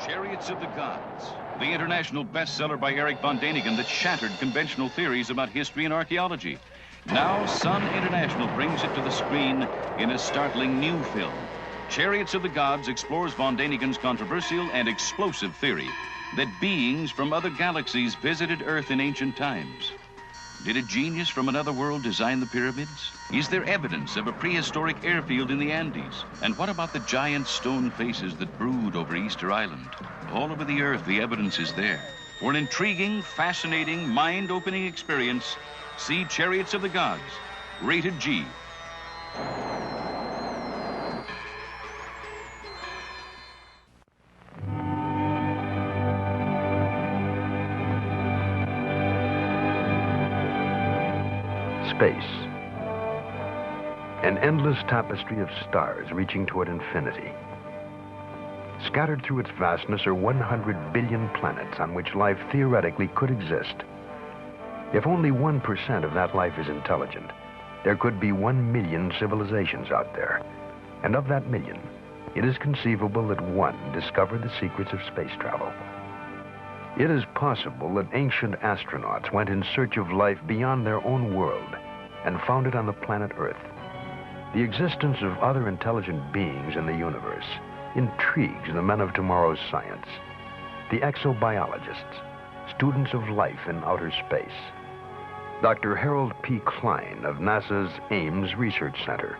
Chariots of the Gods, the international bestseller by Eric von Däniken that shattered conventional theories about history and archaeology. Now, Sun International brings it to the screen in a startling new film. Chariots of the Gods explores von Däniken's controversial and explosive theory that beings from other galaxies visited Earth in ancient times. Did a genius from another world design the pyramids? Is there evidence of a prehistoric airfield in the Andes? And what about the giant stone faces that brood over Easter Island? All over the Earth, the evidence is there. For an intriguing, fascinating, mind-opening experience, see Chariots of the Gods, rated G. Space. An endless tapestry of stars reaching toward infinity. Scattered through its vastness are 100 billion planets on which life theoretically could exist. If only 1% of that life is intelligent, there could be 1 million civilizations out there. And of that million, it is conceivable that one discovered the secrets of space travel. It is possible that ancient astronauts went in search of life beyond their own world and found it on the planet Earth. The existence of other intelligent beings in the universe intrigues the men of tomorrow's science, the exobiologists, students of life in outer space. Dr. Harold P. Klein of NASA's Ames Research Center.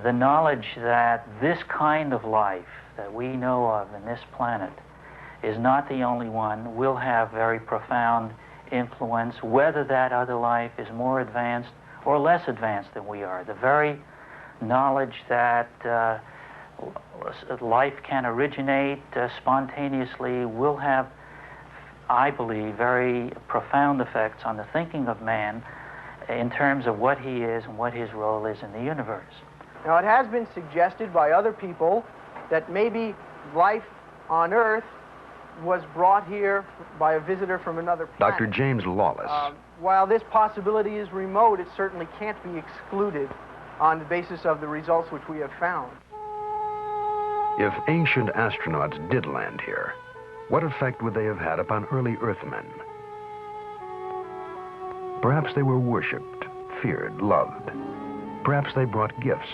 The knowledge that this kind of life that we know of in this planet is not the only one will have very profound influence, whether that other life is more advanced or less advanced than we are. The very knowledge that life can originate spontaneously will have, I believe, very profound effects on the thinking of man in terms of what he is and what his role is in the universe. Now, it has been suggested by other people that maybe life on Earth was brought here by a visitor from another planet. Dr. James Lawless. While this possibility is remote, it certainly can't be excluded on the basis of the results which we have found. If ancient astronauts did land here, what effect would they have had upon early Earthmen? Perhaps they were worshipped, feared, loved. Perhaps they brought gifts,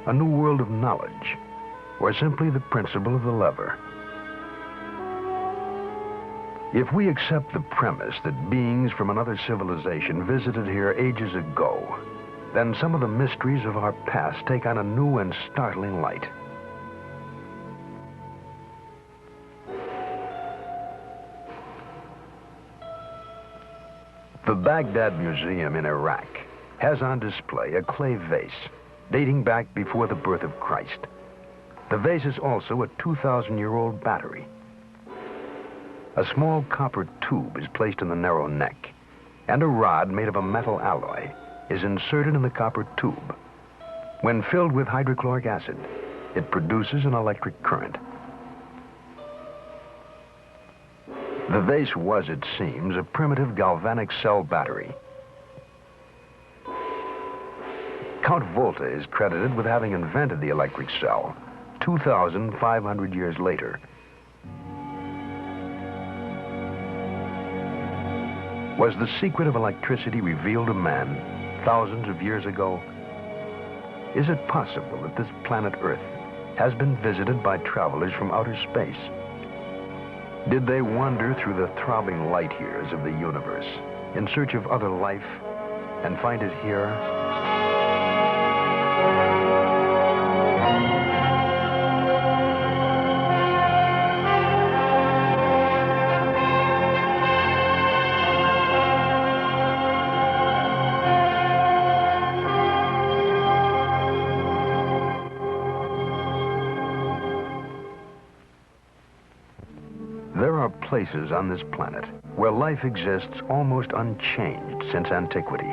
a new world of knowledge, or simply the principle of the lever. If we accept the premise that beings from another civilization visited here ages ago, then some of the mysteries of our past take on a new and startling light. The Baghdad Museum in Iraq has on display a clay vase dating back before the birth of Christ. The vase is also a 2,000-year-old battery. A small copper tube is placed in the narrow neck, and a rod made of a metal alloy is inserted in the copper tube. When filled with hydrochloric acid, it produces an electric current. The vase was, it seems, a primitive galvanic cell battery. Count Volta is credited with having invented the electric cell 2,500 years later. Was the secret of electricity revealed to man thousands of years ago? Is it possible that this planet Earth has been visited by travelers from outer space? Did they wander through the throbbing light years of the universe in search of other life and find it here? There are places on this planet where life exists almost unchanged since antiquity.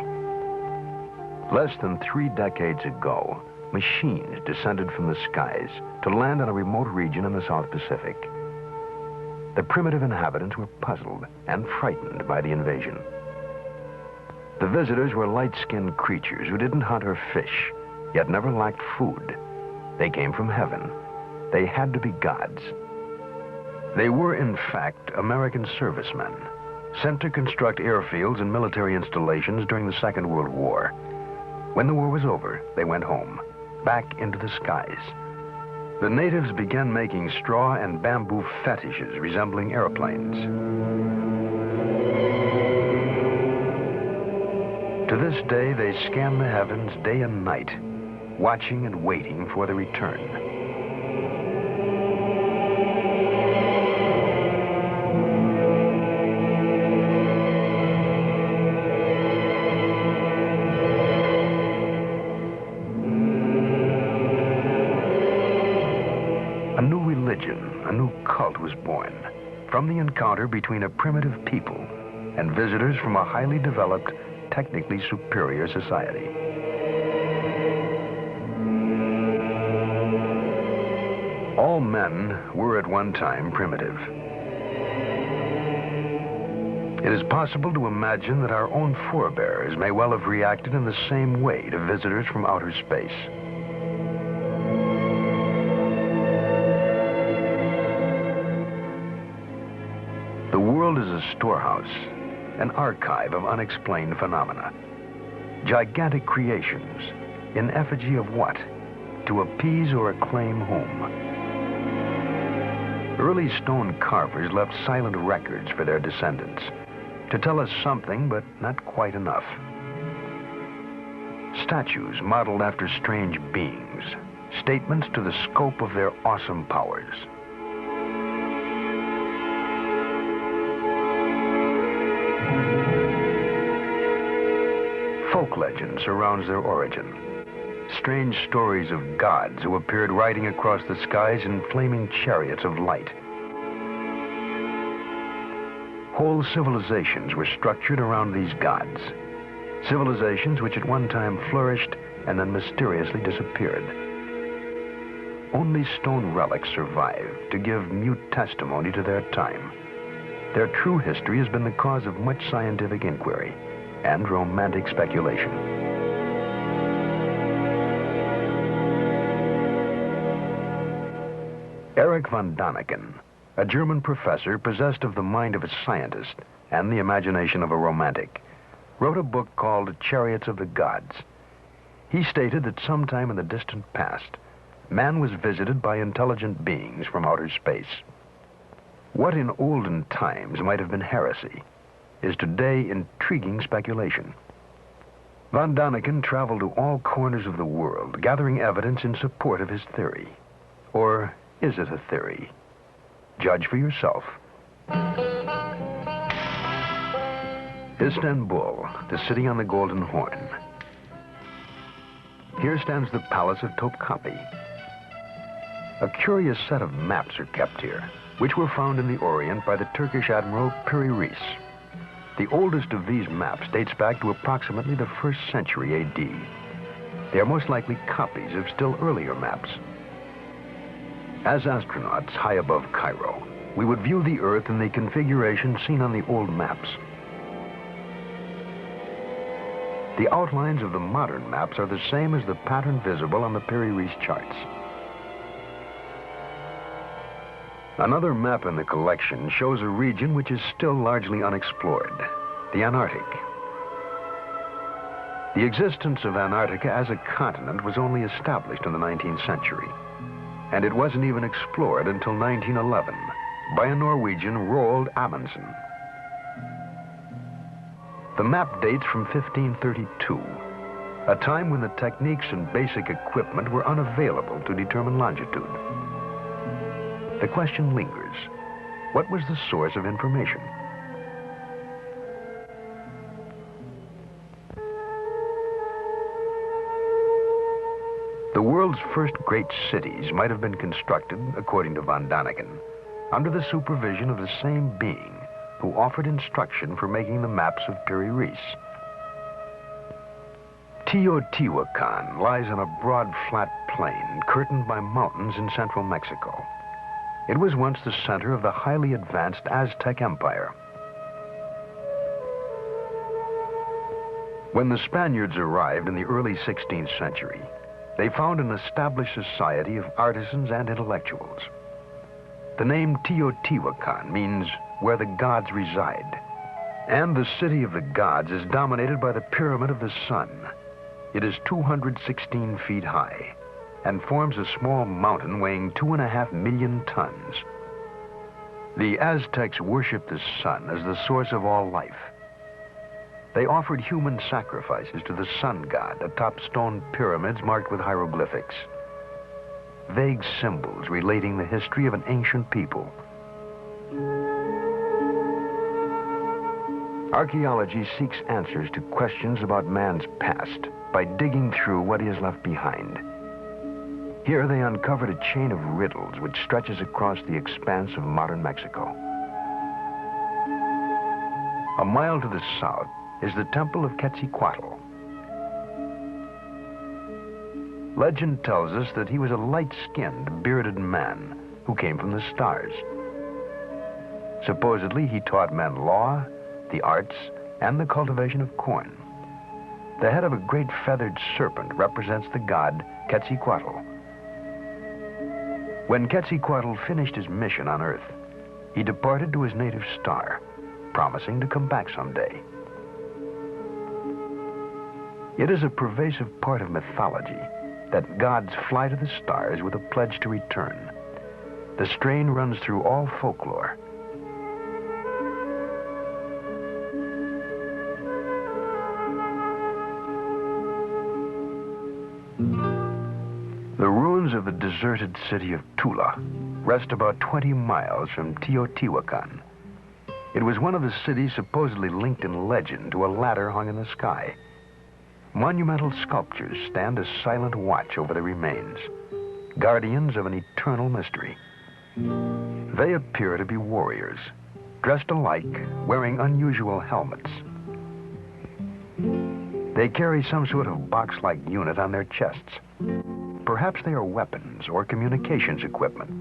Less than 3 decades ago, machines descended from the skies to land in a remote region in the South Pacific. The primitive inhabitants were puzzled and frightened by the invasion. The visitors were light-skinned creatures who didn't hunt or fish, yet never lacked food. They came from heaven. They had to be gods. They were, in fact, American servicemen, sent to construct airfields and military installations during the Second World War. When the war was over, they went home, back into the skies. The natives began making straw and bamboo fetishes resembling airplanes. To this day, they scan the heavens day and night, watching and waiting for the return. A new religion, a new cult was born from the encounter between a primitive people and visitors from a highly developed, technically superior society. All men were at one time primitive. It is possible to imagine that our own forebears may well have reacted in the same way to visitors from outer space. The world is a storehouse, an archive of unexplained phenomena. Gigantic creations, in effigy of what? To appease or acclaim whom? Early stone carvers left silent records for their descendants, to tell us something, but not quite enough. Statues modeled after strange beings, statements to the scope of their awesome powers. Folk legend surrounds their origin. Strange stories of gods who appeared riding across the skies in flaming chariots of light. Whole civilizations were structured around these gods. Civilizations which at one time flourished and then mysteriously disappeared. Only stone relics survive to give mute testimony to their time. Their true history has been the cause of much scientific inquiry and romantic speculation. Erich von Däniken, a German professor possessed of the mind of a scientist and the imagination of a romantic, wrote a book called Chariots of the Gods. He stated that sometime in the distant past, man was visited by intelligent beings from outer space. What in olden times might have been heresy is today intriguing speculation. Von Däniken traveled to all corners of the world, gathering evidence in support of his theory. Or is it a theory? Judge for yourself. Istanbul, the city on the Golden Horn. Here stands the Palace of Topkapi. A curious set of maps are kept here, which were found in the Orient by the Turkish Admiral Piri Reis. The oldest of these maps dates back to approximately the 1st century AD. They are most likely copies of still earlier maps. As astronauts high above Cairo, we would view the Earth in the configuration seen on the old maps. The outlines of the modern maps are the same as the pattern visible on the Piri Reis charts. Another map in the collection shows a region which is still largely unexplored, the Antarctic. The existence of Antarctica as a continent was only established in the 19th century, and it wasn't even explored until 1911 by a Norwegian, Roald Amundsen. The map dates from 1532, a time when the techniques and basic equipment were unavailable to determine longitude. The question lingers. What was the source of information? The world's first great cities might have been constructed, according to von Däniken, under the supervision of the same being who offered instruction for making the maps of Piri Reis. Teotihuacan lies on a broad, flat plain curtained by mountains in central Mexico. It was once the center of the highly advanced Aztec Empire. When the Spaniards arrived in the early 16th century, they found an established society of artisans and intellectuals. The name Teotihuacan means where the gods reside. And the city of the gods is dominated by the Pyramid of the Sun. It is 216 feet high and forms a small mountain weighing 2.5 million tons. The Aztecs worshipped the sun as the source of all life. They offered human sacrifices to the sun god atop stone pyramids marked with hieroglyphics, vague symbols relating the history of an ancient people. Archaeology seeks answers to questions about man's past by digging through what he has left behind. Here they uncovered a chain of riddles which stretches across the expanse of modern Mexico. A mile to the south is the temple of Quetzalcoatl. Legend tells us that he was a light-skinned, bearded man who came from the stars. Supposedly, he taught men law, the arts, and the cultivation of corn. The head of a great feathered serpent represents the god Quetzalcoatl. When Quetzalcoatl finished his mission on Earth, he departed to his native star, promising to come back someday. It is a pervasive part of mythology that gods fly to the stars with a pledge to return. The strain runs through all folklore. The ruins of the deserted city of Tula rest about 20 miles from Teotihuacan. It was one of the cities supposedly linked in legend to a ladder hung in the sky. Monumental sculptures stand as silent watch over the remains, guardians of an eternal mystery. They appear to be warriors, dressed alike, wearing unusual helmets. They carry some sort of box-like unit on their chests. Perhaps they are weapons or communications equipment.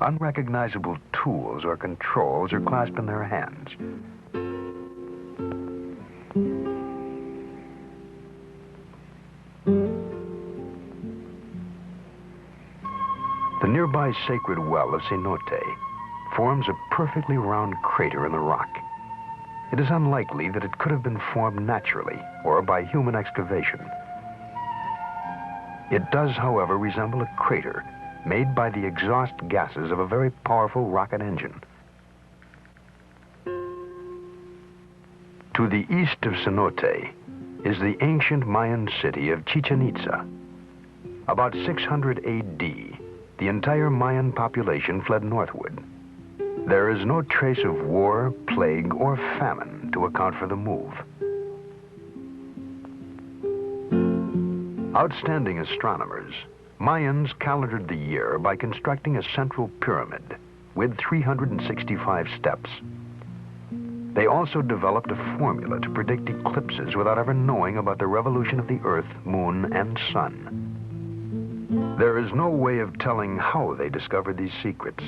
Unrecognizable tools or controls are clasped in their hands. The nearby sacred well of Cenote forms a perfectly round crater in the rock. It is unlikely that it could have been formed naturally or by human excavation. It does, however, resemble a crater made by the exhaust gases of a very powerful rocket engine. To the east of Cenote is the ancient Mayan city of Chichen Itza. About 600 AD, the entire Mayan population fled northward. There is no trace of war, plague, or famine to account for the move. Outstanding astronomers, Mayans calendared the year by constructing a central pyramid with 365 steps. They also developed a formula to predict eclipses without ever knowing about the revolution of the Earth, Moon, and Sun. There is no way of telling how they discovered these secrets,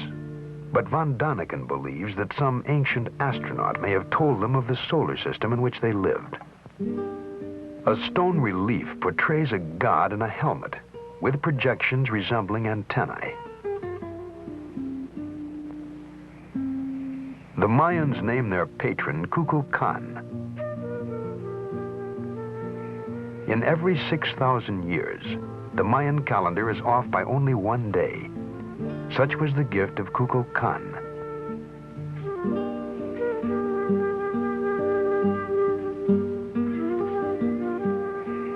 but von Daniken believes that some ancient astronaut may have told them of the solar system in which they lived. A stone relief portrays a god in a helmet with projections resembling antennae. The Mayans named their patron Kukulkan. In every 6,000 years, the Mayan calendar is off by only one day. Such was the gift of Kukulkan.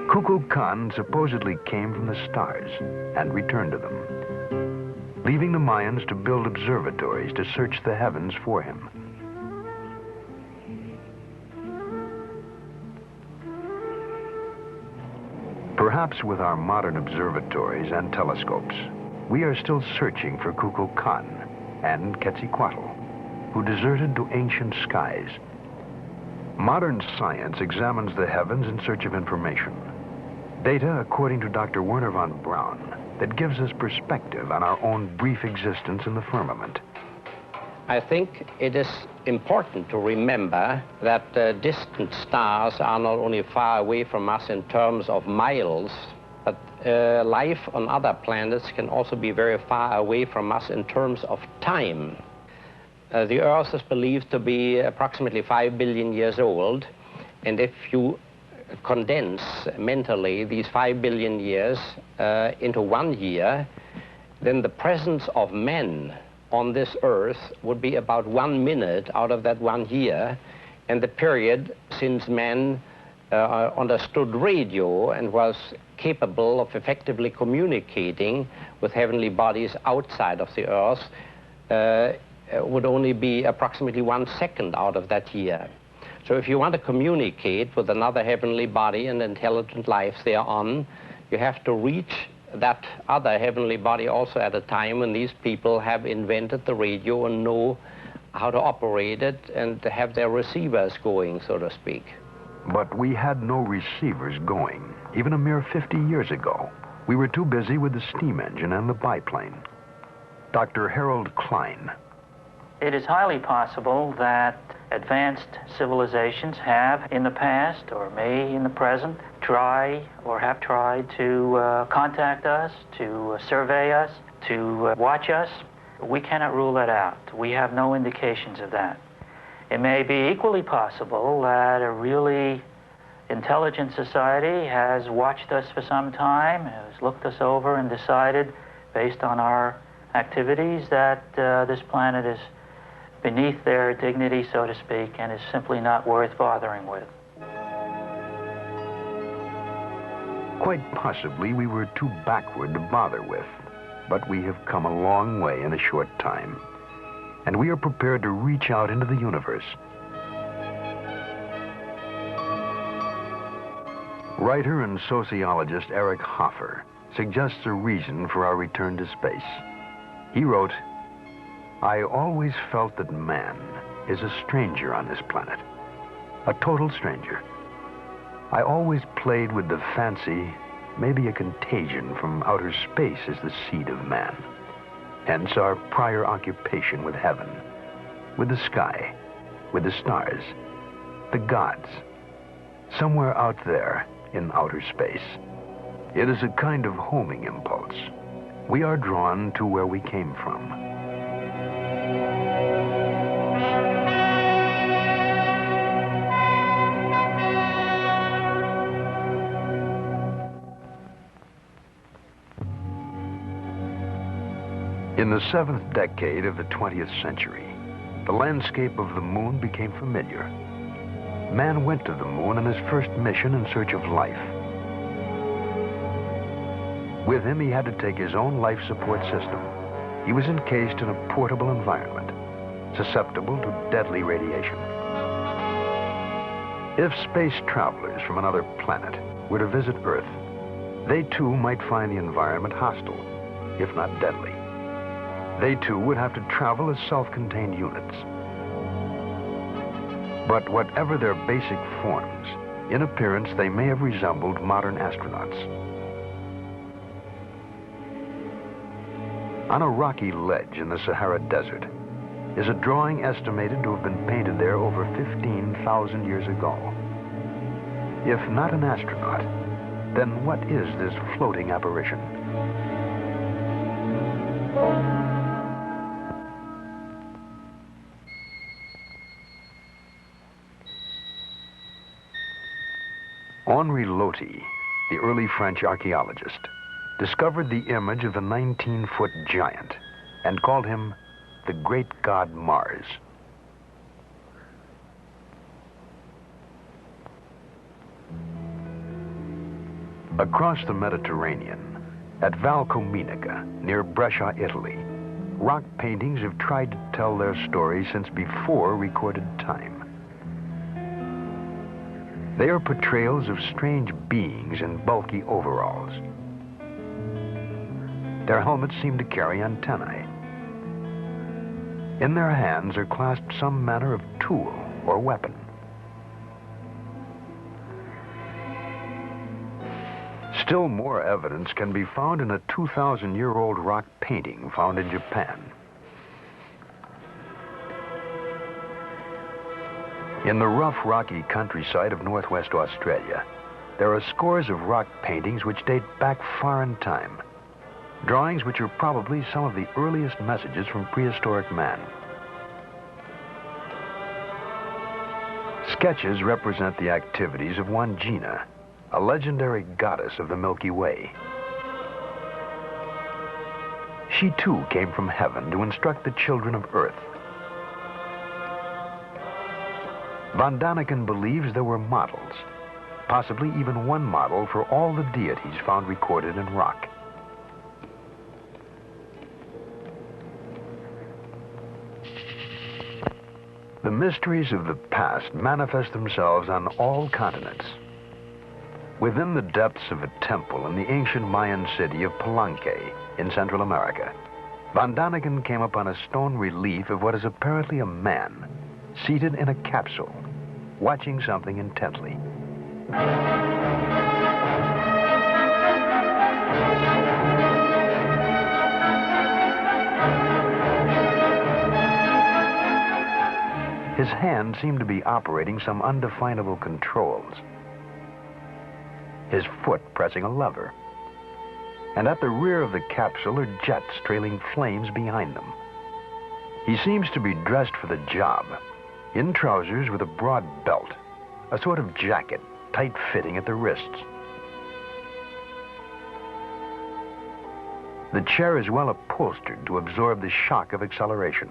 Kukulkan supposedly came from the stars and returned to them, leaving the Mayans to build observatories to search the heavens for him. Perhaps with our modern observatories and telescopes, we are still searching for Kukulkan and Quetzalcoatl, who deserted to ancient skies. Modern science examines the heavens in search of information. Data, according to Dr. Werner von Braun, that gives us perspective on our own brief existence in the firmament. I think it is important to remember that distant stars are not only far away from us in terms of miles, but life on other planets can also be very far away from us in terms of time. The Earth is believed to be approximately 5 billion years old, and if you condense mentally these 5 billion years into 1 year, then the presence of men on this Earth would be about 1 minute out of that 1 year, and the period since man understood radio and was capable of effectively communicating with heavenly bodies outside of the Earth would only be approximately 1 second out of that year. So if you want to communicate with another heavenly body and intelligent life thereon, you have to reach that other heavenly body also at a time when these people have invented the radio and know how to operate it and have their receivers going, so to speak. But we had no receivers going, even a mere 50 years ago. We were too busy with the steam engine and the biplane. Dr. Harold Klein. It is highly possible that advanced civilizations have in the past, or may in the present, try or have tried to contact us, to survey us, to watch us. We cannot rule that out. We have no indications of that. It may be equally possible that a really intelligent society has watched us for some time, has looked us over and decided, based on our activities, that this planet is beneath their dignity, so to speak, and is simply not worth bothering with. Quite possibly we were too backward to bother with, but we have come a long way in a short time, and we are prepared to reach out into the universe. Writer and sociologist Eric Hoffer suggests a reason for our return to space. He wrote, "I always felt that man is a stranger on this planet, a total stranger. I always played with the fancy, maybe a contagion from outer space is the seed of man. Hence our prior occupation with heaven, with the sky, with the stars, the gods, somewhere out there in outer space. It is a kind of homing impulse. We are drawn to where we came from." In the 7th decade of the 20th century, the landscape of the moon became familiar. Man went to the moon on his first mission in search of life. With him, he had to take his own life support system. He was encased in a portable environment, susceptible to deadly radiation. If space travelers from another planet were to visit Earth, they too might find the environment hostile, if not deadly. They too would have to travel as self-contained units. But whatever their basic forms, in appearance they may have resembled modern astronauts. On a rocky ledge in the Sahara Desert is a drawing estimated to have been painted there over 15,000 years ago. If not an astronaut, then what is this floating apparition? Henri Loti, the early French archaeologist, discovered the image of the 19-foot giant and called him the great god Mars. Across the Mediterranean, at Valcominica, near Brescia, Italy, rock paintings have tried to tell their story since before recorded time. They are portrayals of strange beings in bulky overalls. Their helmets seem to carry antennae. In their hands are clasped some manner of tool or weapon. Still more evidence can be found in a 2,000-year-old rock painting found in Japan. In the rough, rocky countryside of northwest Australia, there are scores of rock paintings which date back far in time. Drawings which are probably some of the earliest messages from prehistoric man. Sketches represent the activities of one Gina, a legendary goddess of the Milky Way. She too came from heaven to instruct the children of Earth. Von Daniken believes there were models, possibly even one model for all the deities found recorded in rock. The mysteries of the past manifest themselves on all continents. Within the depths of a temple in the ancient Mayan city of Palenque in Central America, Von Daniken came upon a stone relief of what is apparently a man seated in a capsule, watching something intently. His hand seemed to be operating some undefinable controls. His foot pressing a lever. And at the rear of the capsule are jets trailing flames behind them. He seems to be dressed for the job, in trousers with a broad belt, a sort of jacket, tight-fitting at the wrists. The chair is well upholstered to absorb the shock of acceleration.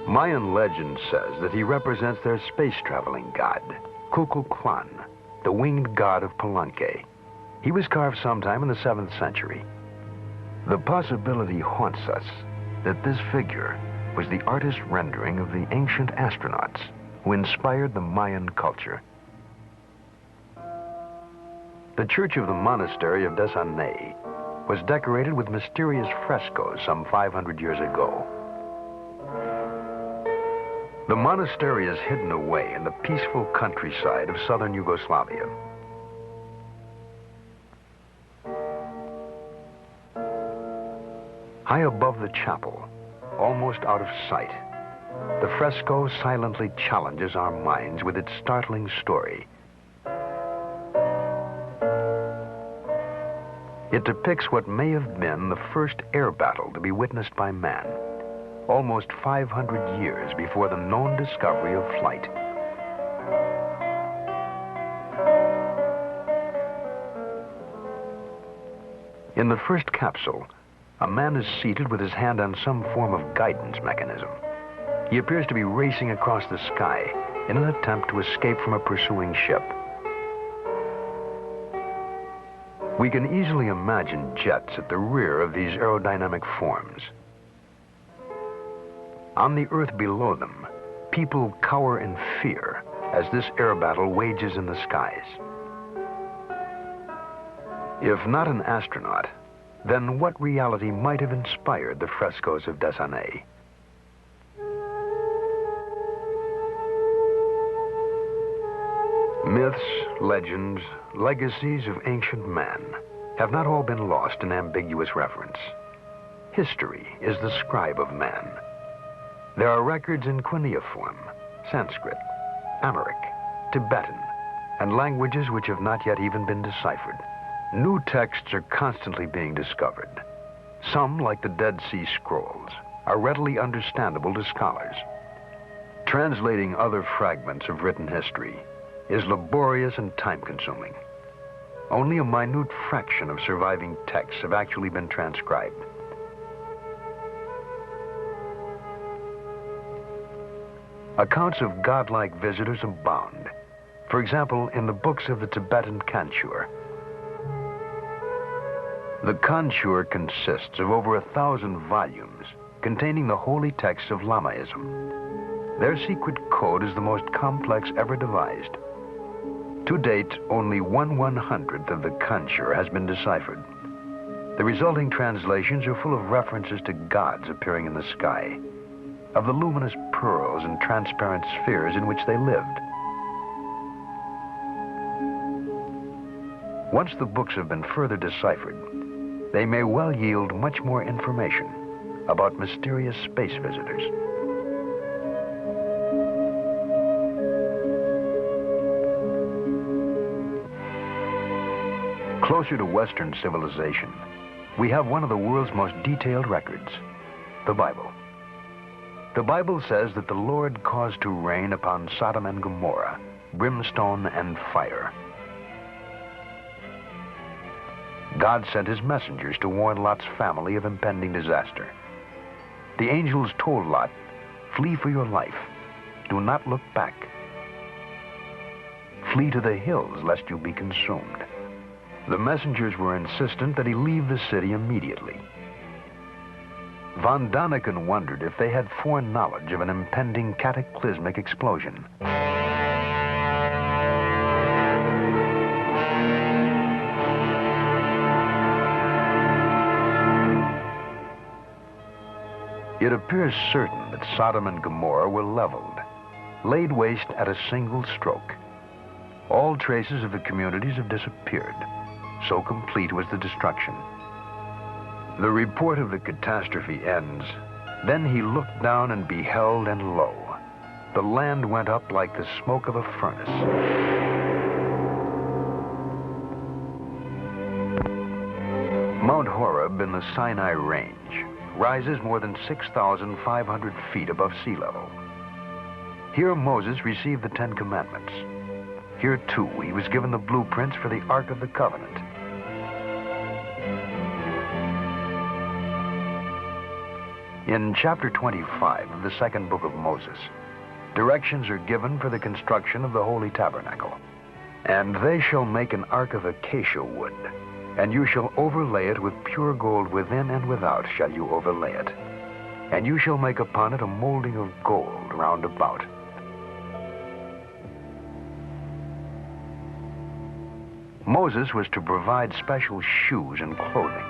Mayan legend says that he represents their space-traveling god, Kukulkan, the winged god of Palenque. He was carved sometime in the 7th century. The possibility haunts us that this figure was the artist's rendering of the ancient astronauts who inspired the Mayan culture. The church of the monastery of Desanay was decorated with mysterious frescoes some 500 years ago. The monastery is hidden away in the peaceful countryside of southern Yugoslavia. High above the chapel, almost out of sight, the fresco silently challenges our minds with its startling story. It depicts what may have been the first air battle to be witnessed by man, almost 500 years before the known discovery of flight. In the first capsule, a man is seated with his hand on some form of guidance mechanism. He appears to be racing across the sky in an attempt to escape from a pursuing ship. We can easily imagine jets at the rear of these aerodynamic forms. On the earth below them, people cower in fear as this air battle wages in the skies. If not an astronaut, then what reality might have inspired the frescoes of Desanay? Myths, legends, legacies of ancient man have not all been lost in ambiguous reference. History is the scribe of man. There are records in cuneiform, Sanskrit, Amharic, Tibetan, and languages which have not yet even been deciphered. New texts are constantly being discovered. Some, like the Dead Sea Scrolls, are readily understandable to scholars. Translating other fragments of written history is laborious and time-consuming. Only a minute fraction of surviving texts have actually been transcribed. Accounts of godlike visitors abound. For example, in the books of the Tibetan Kanchur. The Kanchur consists of over 1,000 volumes containing the holy texts of Lamaism. Their secret code is the most complex ever devised. To date, only 1/100th of the Kanchur has been deciphered. The resulting translations are full of references to gods appearing in the sky, of the luminous pearls and transparent spheres in which they lived. Once the books have been further deciphered, they may well yield much more information about mysterious space visitors. Closer to Western civilization, we have one of the world's most detailed records, the Bible. The Bible says that the Lord caused to rain upon Sodom and Gomorrah brimstone and fire. God sent his messengers to warn Lot's family of impending disaster. The angels told Lot, "Flee for your life. Do not look back. Flee to the hills lest you be consumed." The messengers were insistent that he leave the city immediately. Von Daniken wondered if they had foreknowledge of an impending cataclysmic explosion. It appears certain that Sodom and Gomorrah were leveled, laid waste at a single stroke. All traces of the communities have disappeared. So complete was the destruction. The report of the catastrophe ends. Then he looked down and beheld, and lo, the land went up like the smoke of a furnace. Mount Horeb in the Sinai Range rises more than 6,500 feet above sea level. Here Moses received the Ten Commandments. Here, too, he was given the blueprints for the Ark of the Covenant. In chapter 25 of the second book of Moses, directions are given for the construction of the Holy Tabernacle. "And they shall make an ark of acacia wood, and you shall overlay it with pure gold within and without shall you overlay it. And you shall make upon it a molding of gold round about." Moses was to provide special shoes and clothing,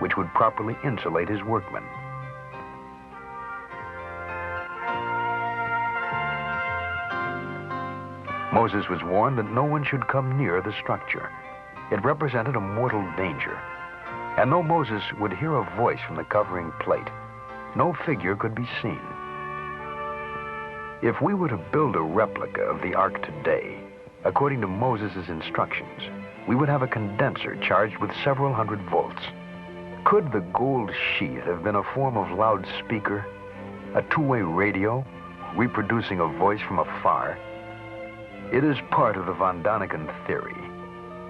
which would properly insulate his workmen. Moses was warned that no one should come near the structure. It represented a mortal danger. And though Moses would hear a voice from the covering plate, no figure could be seen. If we were to build a replica of the ark today, according to Moses' instructions, we would have a condenser charged with several hundred volts. Could the gold sheath have been a form of loudspeaker, a two-way radio, reproducing a voice from afar? It is part of the Von Daniken theory,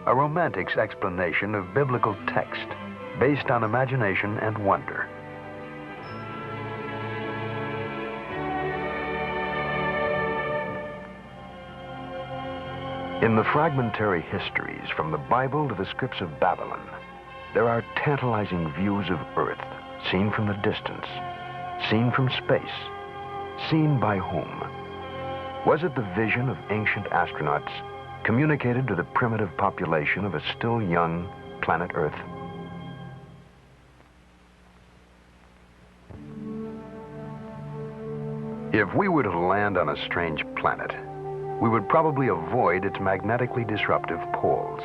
a romantic's explanation of biblical text based on imagination and wonder. In the fragmentary histories from the Bible to the scripts of Babylon, there are tantalizing views of Earth, seen from the distance, seen from space, seen by whom? Was it the vision of ancient astronauts communicated to the primitive population of a still young planet Earth? If we were to land on a strange planet, we would probably avoid its magnetically disruptive poles.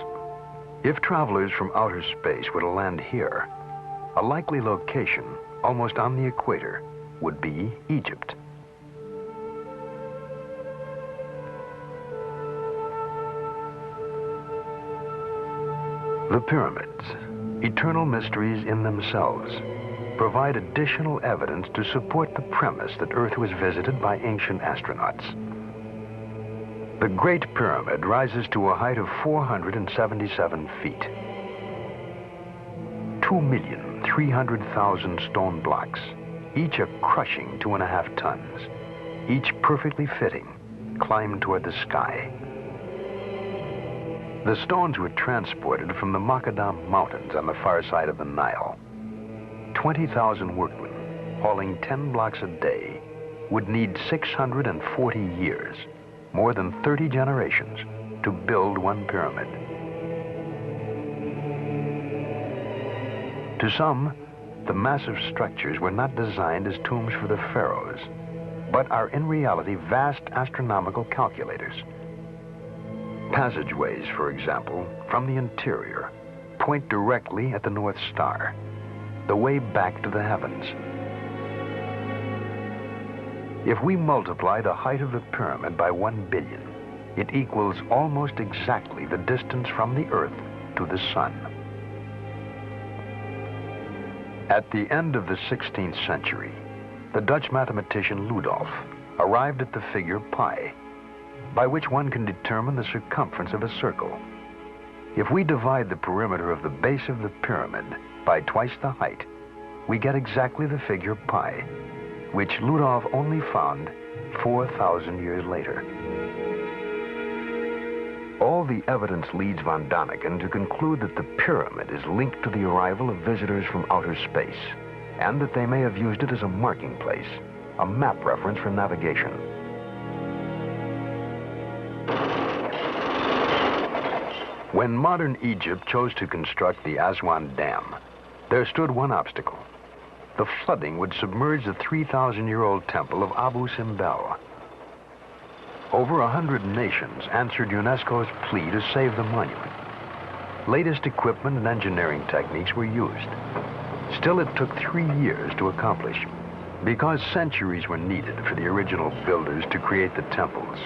If travelers from outer space were to land here, a likely location, almost on the equator, would be Egypt. The pyramids, eternal mysteries in themselves, provide additional evidence to support the premise that Earth was visited by ancient astronauts. The Great Pyramid rises to a height of 477 feet. 2,300,000 stone blocks, each a crushing 2.5 tons, each perfectly fitting, climbed toward the sky. The stones were transported from the Macadam Mountains on the far side of the Nile. 20,000 workmen, hauling 10 blocks a day, would need 640 years, more than 30 generations, to build one pyramid. To some, the massive structures were not designed as tombs for the pharaohs, but are in reality vast astronomical calculators. Passageways, for example, from the interior, point directly at the North Star, the way back to the heavens. If we multiply the height of the pyramid by 1 billion, it equals almost exactly the distance from the Earth to the Sun. At the end of the 16th century, the Dutch mathematician Ludolf arrived at the figure pi, by which one can determine the circumference of a circle. If we divide the perimeter of the base of the pyramid by twice the height, we get exactly the figure pi, which Ludolf only found 4,000 years later. All the evidence leads von Daniken to conclude that the pyramid is linked to the arrival of visitors from outer space, and that they may have used it as a marking place, a map reference for navigation. When modern Egypt chose to construct the Aswan Dam, there stood one obstacle. The flooding would submerge the 3,000-year-old temple of Abu Simbel. Over 100 nations answered UNESCO's plea to save the monument. Latest equipment and engineering techniques were used. Still, it took 3 years to accomplish. Because centuries were needed for the original builders to create the temples,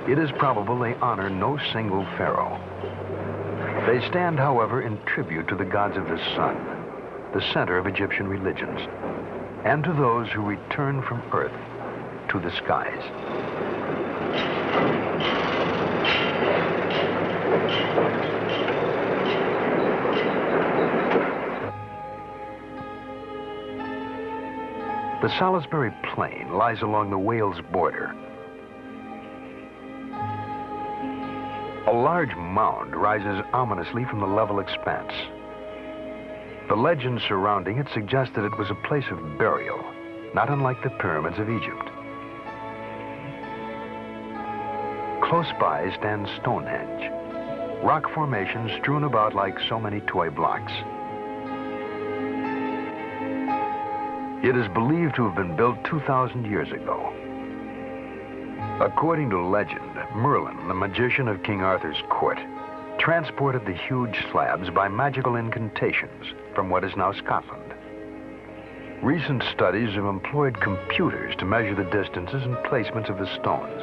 it is probable they honor no single pharaoh. They stand, however, in tribute to the gods of the sun, the center of Egyptian religions, and to those who return from earth to the skies. The Salisbury Plain lies along the Wales border. A large mound rises ominously from the level expanse. The legend surrounding it suggests that it was a place of burial, not unlike the pyramids of Egypt. Close by stands Stonehenge, rock formations strewn about like so many toy blocks. It is believed to have been built 2,000 years ago. According to legend, Merlin, the magician of King Arthur's court, transported the huge slabs by magical incantations from what is now Scotland. Recent studies have employed computers to measure the distances and placements of the stones.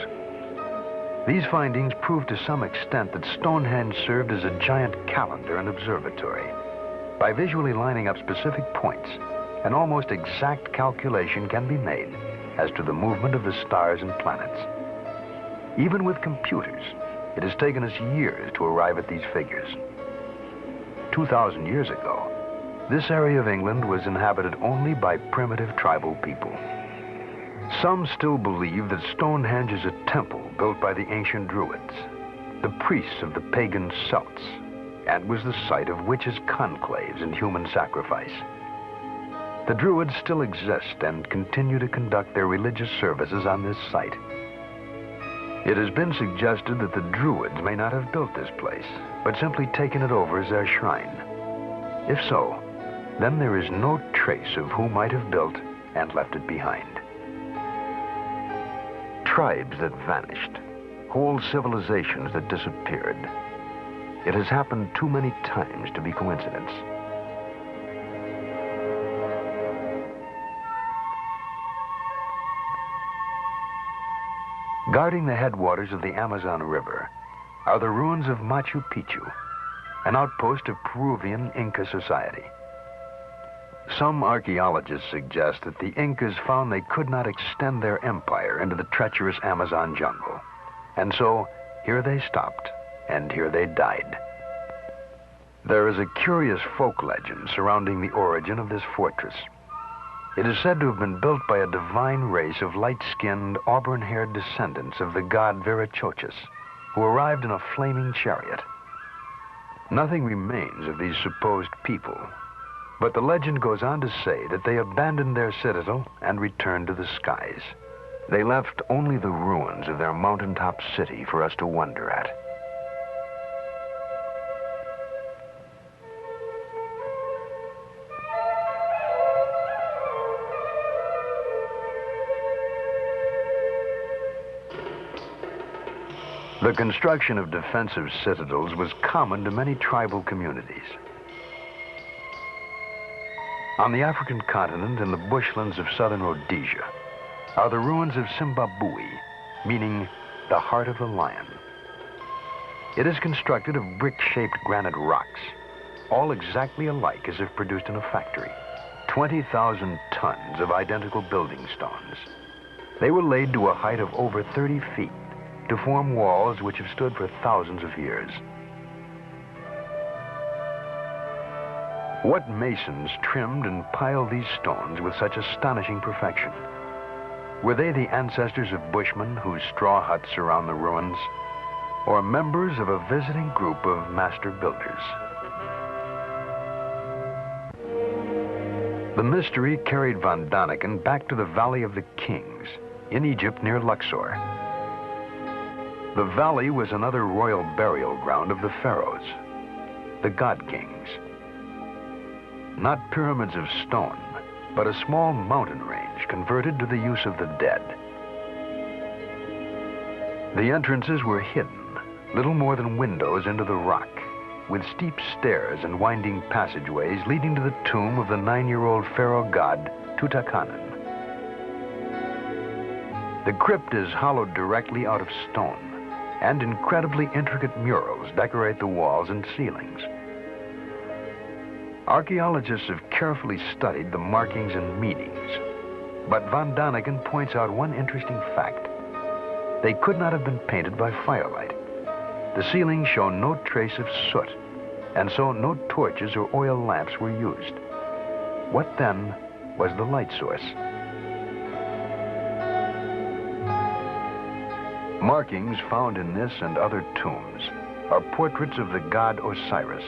These findings prove to some extent that Stonehenge served as a giant calendar and observatory. By visually lining up specific points, an almost exact calculation can be made as to the movement of the stars and planets. Even with computers, it has taken us years to arrive at these figures. 2,000 years ago, this area of England was inhabited only by primitive tribal people. Some still believe that Stonehenge is a temple built by the ancient Druids, the priests of the pagan Celts, and was the site of witches' conclaves and human sacrifice. The Druids still exist and continue to conduct their religious services on this site. It has been suggested that the Druids may not have built this place, but simply taken it over as their shrine. If so, then there is no trace of who might have built and left it behind. Tribes that vanished, whole civilizations that disappeared. It has happened too many times to be coincidence. Guarding the headwaters of the Amazon River are the ruins of Machu Picchu, an outpost of Peruvian Inca society. Some archaeologists suggest that the Incas found they could not extend their empire into the treacherous Amazon jungle. And so, here they stopped, and here they died. There is a curious folk legend surrounding the origin of this fortress. It is said to have been built by a divine race of light-skinned, auburn-haired descendants of the god Viracochus, who arrived in a flaming chariot. Nothing remains of these supposed people, but the legend goes on to say that they abandoned their citadel and returned to the skies. They left only the ruins of their mountaintop city for us to wonder at. The construction of defensive citadels was common to many tribal communities. On the African continent and the bushlands of southern Rhodesia are the ruins of Simbabwe, meaning the heart of the lion. It is constructed of brick-shaped granite rocks, all exactly alike as if produced in a factory. 20,000 tons of identical building stones. They were laid to a height of over 30 feet to form walls which have stood for thousands of years. What masons trimmed and piled these stones with such astonishing perfection? Were they the ancestors of bushmen whose straw huts surround the ruins, or members of a visiting group of master builders? The mystery carried Von Daniken back to the Valley of the Kings in Egypt near Luxor. The valley was another royal burial ground of the pharaohs, the god kings. Not pyramids of stone, but a small mountain range converted to the use of the dead. The entrances were hidden, little more than windows into the rock, with steep stairs and winding passageways leading to the tomb of the 9-year-old pharaoh god, Tutankhamun. The crypt is hollowed directly out of stone, and incredibly intricate murals decorate the walls and ceilings. Archaeologists have carefully studied the markings and meanings, but Von Daniken points out one interesting fact. They could not have been painted by firelight. The ceilings show no trace of soot, and so no torches or oil lamps were used. What then was the light source? Markings found in this and other tombs are portraits of the god Osiris.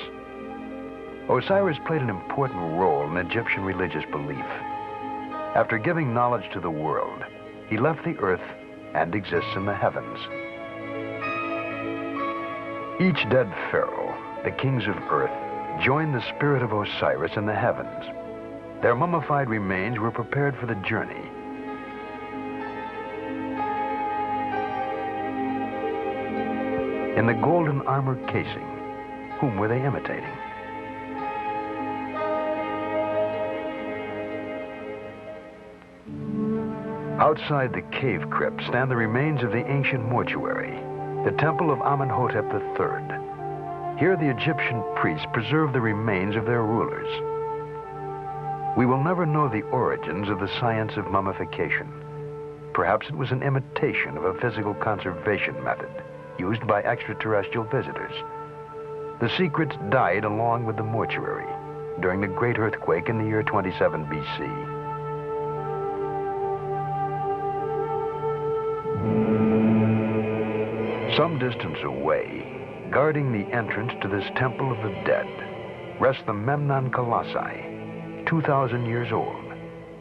Osiris played an important role in Egyptian religious belief. After giving knowledge to the world, he left the earth and exists in the heavens. Each dead pharaoh, the kings of earth, joined the spirit of Osiris in the heavens. Their mummified remains were prepared for the journey. In the golden armor casing, whom were they imitating? Outside the cave crypt stand the remains of the ancient mortuary, the temple of Amenhotep III. Here the Egyptian priests preserve the remains of their rulers. We will never know the origins of the science of mummification. Perhaps it was an imitation of a physical conservation method used by extraterrestrial visitors. The secrets died along with the mortuary during the great earthquake in the year 27 BC. Some distance away, guarding the entrance to this temple of the dead, rests the Memnon Colossi, 2,000 years old,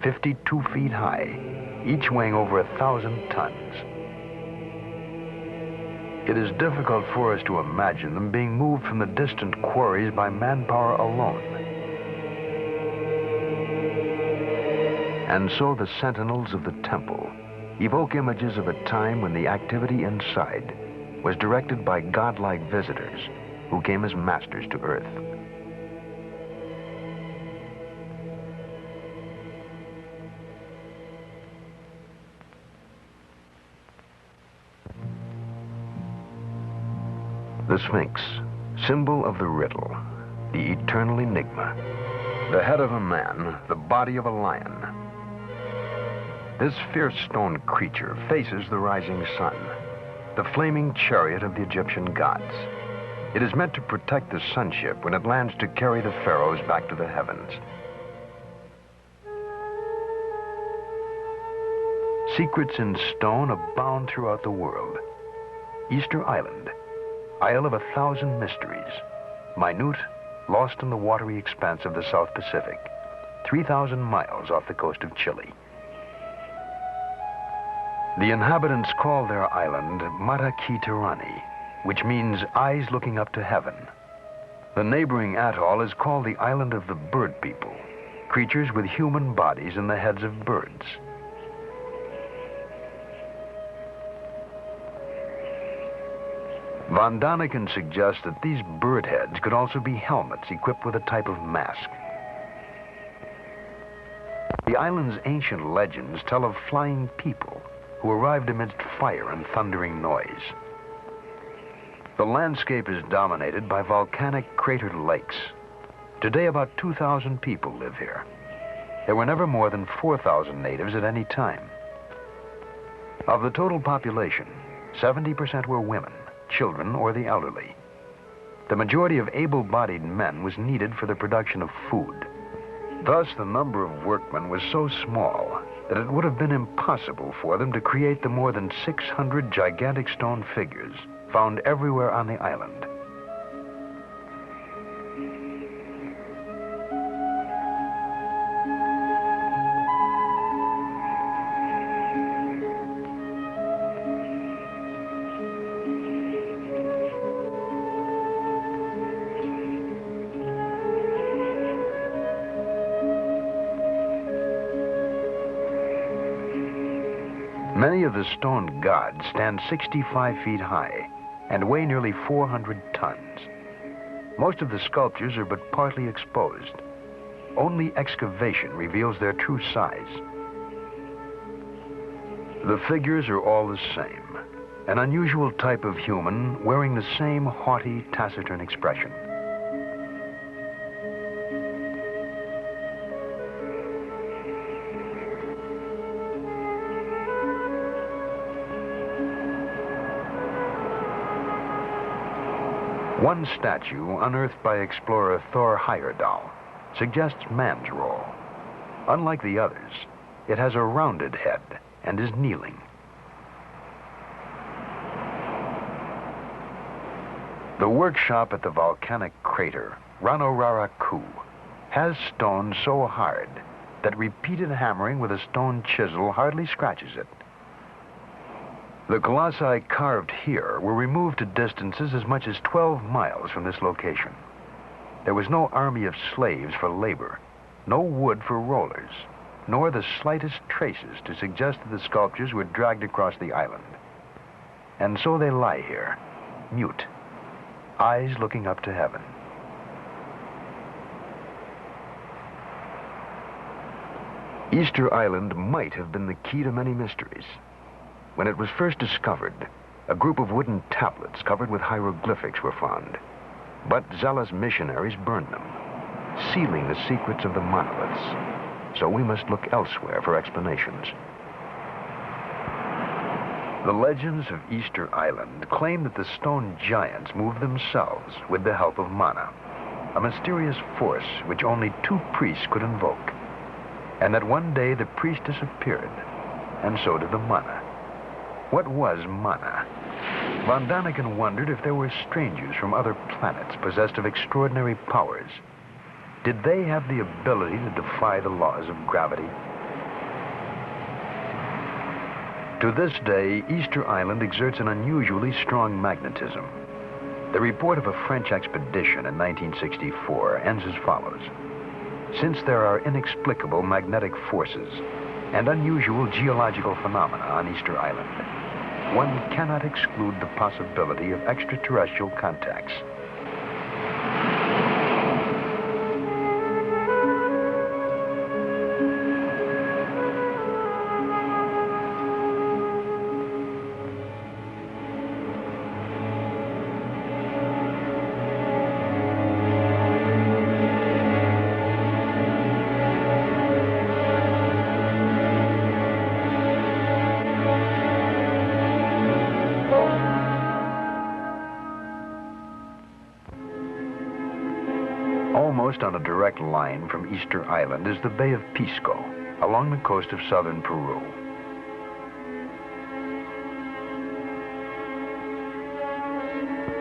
52 feet high, each weighing over 1,000 tons. It is difficult for us to imagine them being moved from the distant quarries by manpower alone. And so the sentinels of the temple evoke images of a time when the activity inside was directed by godlike visitors who came as masters to earth. The Sphinx, symbol of the riddle, the eternal enigma. The head of a man, the body of a lion. This fierce stone creature faces the rising sun, the flaming chariot of the Egyptian gods. It is meant to protect the sunship when it lands to carry the pharaohs back to the heavens. Secrets in stone abound throughout the world. Easter Island, Isle of 1,000 mysteries, minute, lost in the watery expanse of the South Pacific, 3,000 miles off the coast of Chile. The inhabitants call their island Mata Ki Tirani, which means eyes looking up to heaven. The neighboring atoll is called the Island of the Bird People, creatures with human bodies and the heads of birds. Von Daniken suggests that these bird heads could also be helmets equipped with a type of mask. The island's ancient legends tell of flying people who arrived amidst fire and thundering noise. The landscape is dominated by volcanic cratered lakes. Today, about 2,000 people live here. There were never more than 4,000 natives at any time. Of the total population, 70% were women, children, or the elderly. The majority of able-bodied men was needed for the production of food. Thus, the number of workmen was so small that it would have been impossible for them to create the more than 600 gigantic stone figures found everywhere on the island. Many of the stone gods stand 65 feet high and weigh nearly 400 tons. Most of the sculptures are but partly exposed. Only excavation reveals their true size. The figures are all the same, an unusual type of human wearing the same haughty, taciturn expression. One statue, unearthed by explorer Thor Heyerdahl, suggests man's role. Unlike the others, it has a rounded head and is kneeling. The workshop at the volcanic crater, Ranorara-Ku, has stone so hard that repeated hammering with a stone chisel hardly scratches it. The colossi carved here were removed to distances as much as 12 miles from this location. There was no army of slaves for labor, no wood for rollers, nor the slightest traces to suggest that the sculptures were dragged across the island. And so they lie here, mute, eyes looking up to heaven. Easter Island might have been the key to many mysteries. When it was first discovered, a group of wooden tablets covered with hieroglyphics were found. But zealous missionaries burned them, sealing the secrets of the monoliths. So we must look elsewhere for explanations. The legends of Easter Island claim that the stone giants moved themselves with the help of mana, a mysterious force which only 2 priests could invoke, and that one day the priest disappeared, and so did the mana. What was mana? Von Daniken wondered if there were strangers from other planets possessed of extraordinary powers. Did they have the ability to defy the laws of gravity? To this day, Easter Island exerts an unusually strong magnetism. The report of a French expedition in 1964 ends as follows. Since there are inexplicable magnetic forces and unusual geological phenomena on Easter Island, one cannot exclude the possibility of extraterrestrial contacts. Almost on a direct line from Easter Island is the Bay of Pisco, along the coast of southern Peru.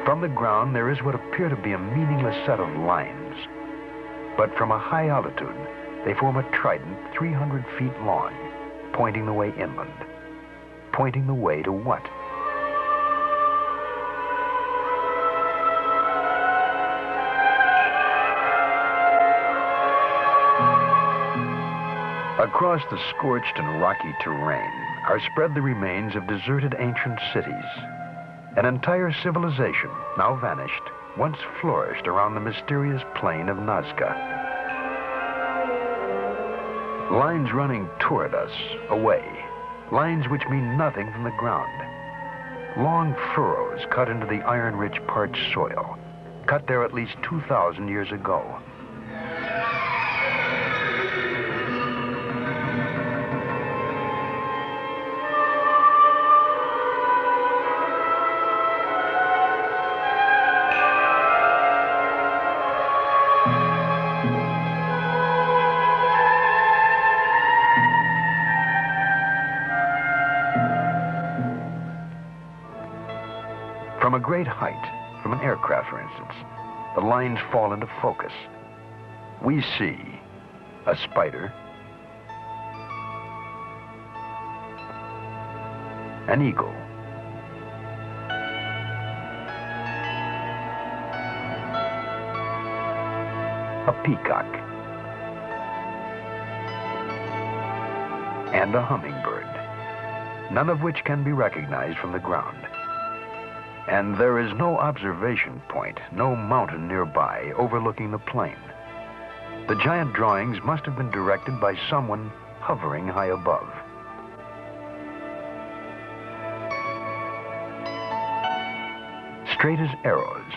From the ground, there is what appear to be a meaningless set of lines. But from a high altitude, they form a trident 300 feet long, pointing the way inland. Pointing the way to what? Across the scorched and rocky terrain are spread the remains of deserted ancient cities. An entire civilization, now vanished, once flourished around the mysterious plain of Nazca. Lines running toward us, away. Lines which mean nothing from the ground. Long furrows cut into the iron-rich parched soil, cut there at least 2,000 years ago. From a great height, from an aircraft, for instance, the lines fall into focus. We see a spider, an eagle, a peacock, and a hummingbird, none of which can be recognized from the ground. And there is no observation point, no mountain nearby overlooking the plain. The giant drawings must have been directed by someone hovering high above. Straight as arrows,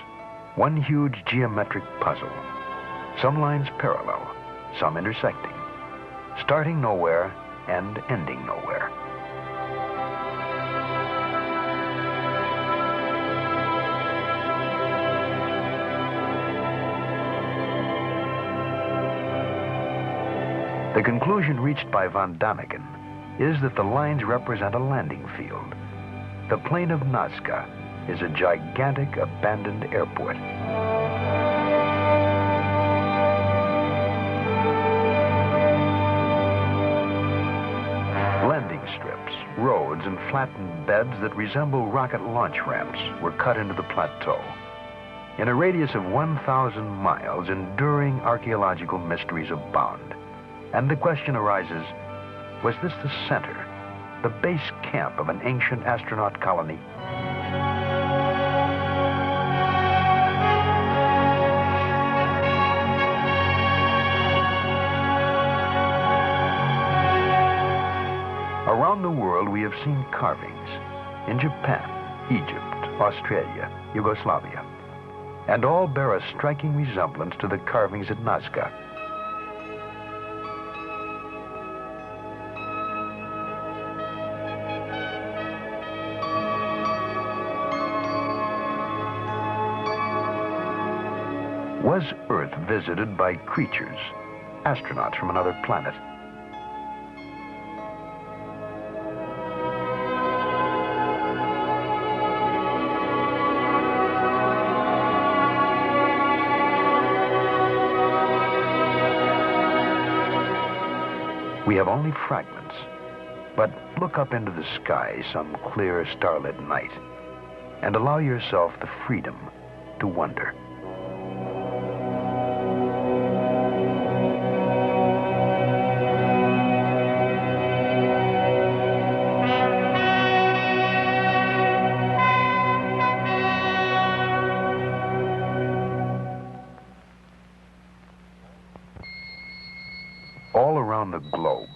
one huge geometric puzzle. Some lines parallel, some intersecting, starting nowhere and ending nowhere. The conclusion reached by von Daniken is that the lines represent a landing field. The plain of Nazca is a gigantic abandoned airport. Landing strips, roads, and flattened beds that resemble rocket launch ramps were cut into the plateau. In a radius of 1,000 miles, enduring archaeological mysteries abound. And the question arises, was this the center, the base camp of an ancient astronaut colony? Around the world, we have seen carvings in Japan, Egypt, Australia, Yugoslavia, and all bear a striking resemblance to the carvings at Nazca. Was Earth visited by creatures, astronauts from another planet? We have only fragments, but look up into the sky some clear starlit night and allow yourself the freedom to wonder. All around the globe,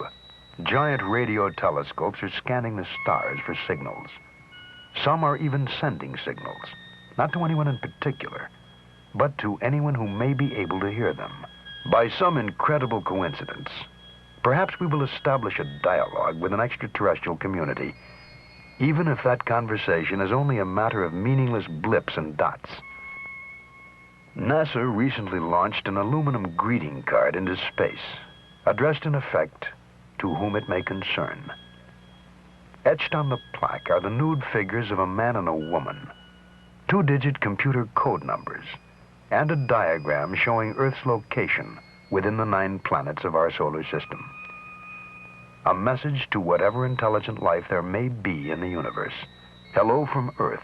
giant radio telescopes are scanning the stars for signals. Some are even sending signals, not to anyone in particular, but to anyone who may be able to hear them. By some incredible coincidence, perhaps we will establish a dialogue with an extraterrestrial community, even if that conversation is only a matter of meaningless blips and dots. NASA recently launched an aluminum greeting card into space, addressed in effect to whom it may concern. Etched on the plaque are the nude figures of a man and a woman, 2-digit computer code numbers, and a diagram showing Earth's location within the 9 planets of our solar system. A message to whatever intelligent life there may be in the universe. Hello from Earth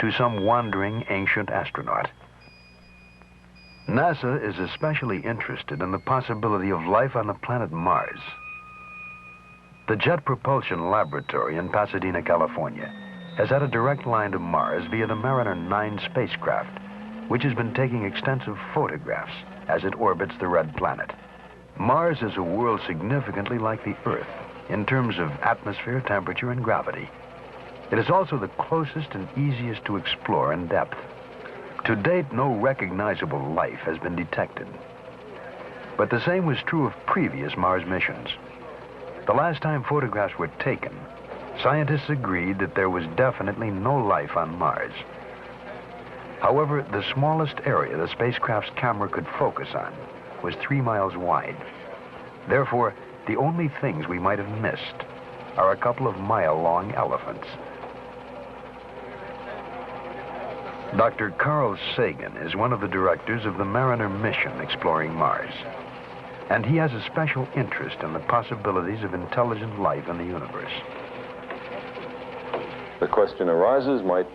to some wandering ancient astronaut. NASA is especially interested in the possibility of life on the planet Mars. The Jet Propulsion Laboratory in Pasadena, California, has had a direct line to Mars via the Mariner 9 spacecraft, which has been taking extensive photographs as it orbits the red planet. Mars is a world significantly like the Earth in terms of atmosphere, temperature, and gravity. It is also the closest and easiest to explore in depth. To date, no recognizable life has been detected. But the same was true of previous Mars missions. The last time photographs were taken, scientists agreed that there was definitely no life on Mars. However, the smallest area the spacecraft's camera could focus on was 3 miles wide. Therefore, the only things we might have missed are a couple of mile-long elephants. Dr. Carl Sagan is one of the directors of the Mariner mission exploring Mars, and he has a special interest in the possibilities of intelligent life in the universe. The question arises, might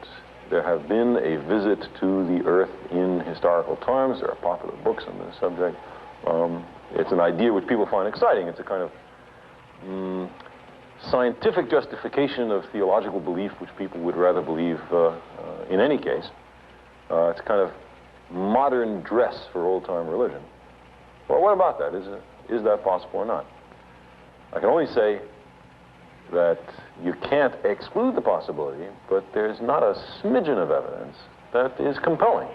there have been a visit to the Earth in historical times? There are popular books on this subject. It's an idea which people find exciting. It's a kind of scientific justification of theological belief which people would rather believe in any case. It's a kind of modern dress for old-time religion. Well, what about that? Is that possible or not? I can only say that you can't exclude the possibility, but there's not a smidgen of evidence that is compelling.